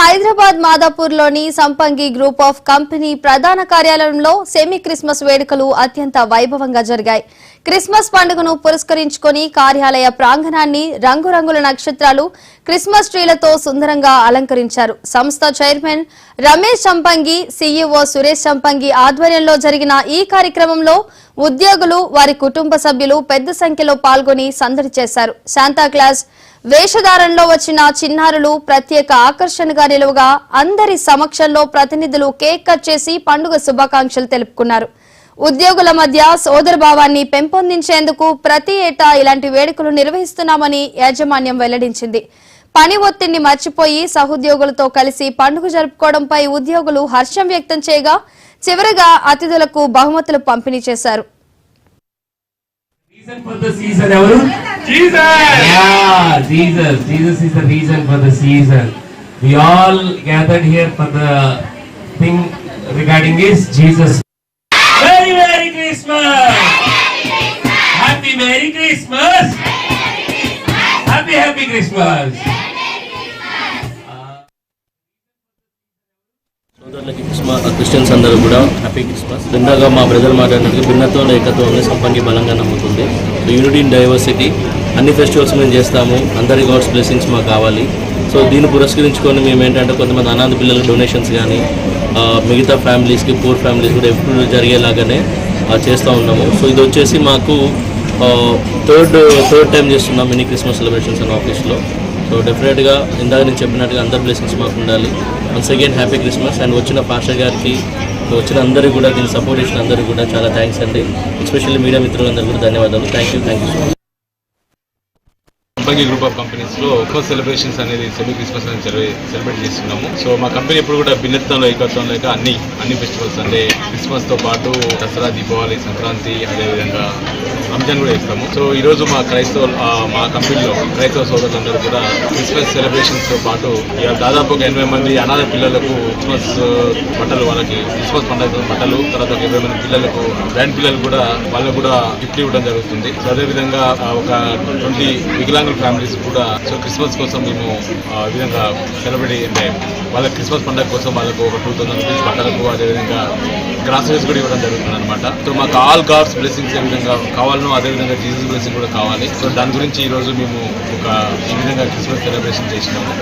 హైదరాబాద్ మాదాపూర్లోని సంపంగి group of company ప్రధాన కార్యాలయంలో సెమీ క్రిస్మస్ వేడుకలు అత్యంత వైభవంగా జరిగాయి. క్రిస్మస్ పండుగను పురస్కరించుకుని కార్యాలయ ప్రాంగణాన్ని రంగురంగుల నక్షత్రాలు, క్రిస్మస్ ట్రీలతో సుందరంగా అలంకరించారు. సంస్థ చైర్మన్ రమేష్ సంపంగి, సీఈఓ సురేష్ సంపంగి ఆధ్వర్యంలో జరిగిన ఈ కార్యక్రమంలో ఉద్యోగులు, వారి కుటుంబ సభ్యులు పెద్ద సంఖ్యలో పాల్గొని సందడి చేశారు. శాంతాక్లాస్ వేషధారణలో వచ్చిన చిన్నారులు ప్రత్యేక ఆకర్షణగా నిలువగా అందరి సమక్షంలో ప్రతినిధులు కేక్ కట్ చేసి పండుగ శుభాకాంక్షలు తెలుపుకున్నారు. ఉద్యోగుల మధ్య సోదరభావాన్ని పెంపొందించేందుకు ప్రతి ఏటా ఇలాంటి వేడుకలు నిర్వహిస్తున్నామని యాజమాన్యం వెల్లడించింది. పని ఒత్తిడిని మర్చిపోయి సహోద్యోగులతో కలిసి పండుగ జరుపుకోవడంపై ఉద్యోగులు హర్షం వ్యక్తం చేయగా చివరగా అతిథులకు బహుమతులు పంపిణీ చేశారు. Reason for the season, evaru? Jesus! Yeah, Jesus. Jesus is the reason for the season. We all gathered here for the thing regarding is Jesus. Very Merry Christmas! Happy Merry Christmas! Happy Christmas! సోదరులకి Christians అందరూ కూడా happy Christmas. ఇందాక మా brother మాట్లాడినట్టు భిన్నత్వం ఏకత్వాన్ని సంపంగి బలంగా నమ్ముతుంది. Unity in diversity. అన్ని ఫెస్టివల్స్ మేము చేస్తాము. అందరి గాడ్స్ బ్లెస్సింగ్స్ మాకు కావాలి. సో దీన్ని పురస్కరించుకొని మేము ఏంటంటే కొంతమంది అనాథ పిల్లలకు డొనేషన్స్ కానీ మిగతా ఫ్యామిలీస్కి, పూర్ ఫ్యామిలీస్ కూడా ఎప్పుడు జరిగేలాగానే చేస్తూ ఉన్నాము. సో ఇది వచ్చేసి మాకు థర్డ్ టైం చేస్తున్నాం మినీ క్రిస్మస్ సెలబ్రేషన్స్ అన్న ఆఫీస్లో. సో డెఫినెట్గా ఇందాక నేను చెప్పినట్టుగా అందరి బ్లెస్సింగ్స్ మాకు ఉండాలి. Once again happy Christmas. And వచ్చిన పాస్టర్ గారికి, వచ్చిన అందరికీ కూడా, దీన్ని సపోర్ట్ చేసిన అందరికీ కూడా చాలా థ్యాంక్స్ అండి. ఎస్పెషల్లీ మీడియా మిత్రులందరూ కూడా ధన్యవాదాలు. Thank you so much. సంపంగి గ్రూప్ ఆఫ్ కంపెనీస్లో క్రిస్మస్ సెలబ్రేషన్స్ అనేది సెమీ క్రిస్మస్ అనేది సెలబ్రేట్ చేస్తున్నాము. సో మా కంపెనీ ఎప్పుడు కూడా భిన్నత్వంలో ఏకత్వం లేక అన్ని ఫెస్టివల్స్ అంటే క్రిస్మస్తో పాటు దసరా, దీపావళి, సంక్రాంతి, అదేవిధంగా రంజాన్ కూడా చేస్తాము. సో ఈరోజు మా కంపెనీలో క్రైస్తవ సోదరులందరూ కూడా క్రిస్మస్ సెలబ్రేషన్స్తో పాటు దాదాపు ఒక 80 మంది అనాథ పిల్లలకు క్రిస్మస్ బట్టలు, వాళ్ళకి క్రిస్మస్ పండుగ బట్టలు, తర్వాత ఒక 20 మంది పిల్లలకు బ్యాండ్ పిల్లలు కూడా వాళ్ళకు కూడా గిఫ్ట్ ఇవ్వడం జరుగుతుంది. సో అదేవిధంగా ఒక 20 వికలాంగుల ఫ్యామిలీస్ కూడా సో క్రిస్మస్ కోసం మేము ఈ విధంగా సెలబ్రేట్ అంటే వాళ్ళ క్రిస్మస్ పండుగ కోసం వాళ్ళకు ఒక 2000 రూపీస్ బట్టలకు, అదేవిధంగా గ్రాసరీస్ కూడా ఇవ్వడం జరుగుతుంది అనమాట. సో మాకు ఆల్ గాడ్స్ బ్లెస్సింగ్స్ ఏ విధంగా కావాలనో అదేవిధంగా జీసస్ బ్లెస్సింగ్ కూడా కావాలి. సో దాని గురించి ఈరోజు మేము ఈ విధంగా క్రిస్మస్ సెలబ్రేషన్ చేసినాము.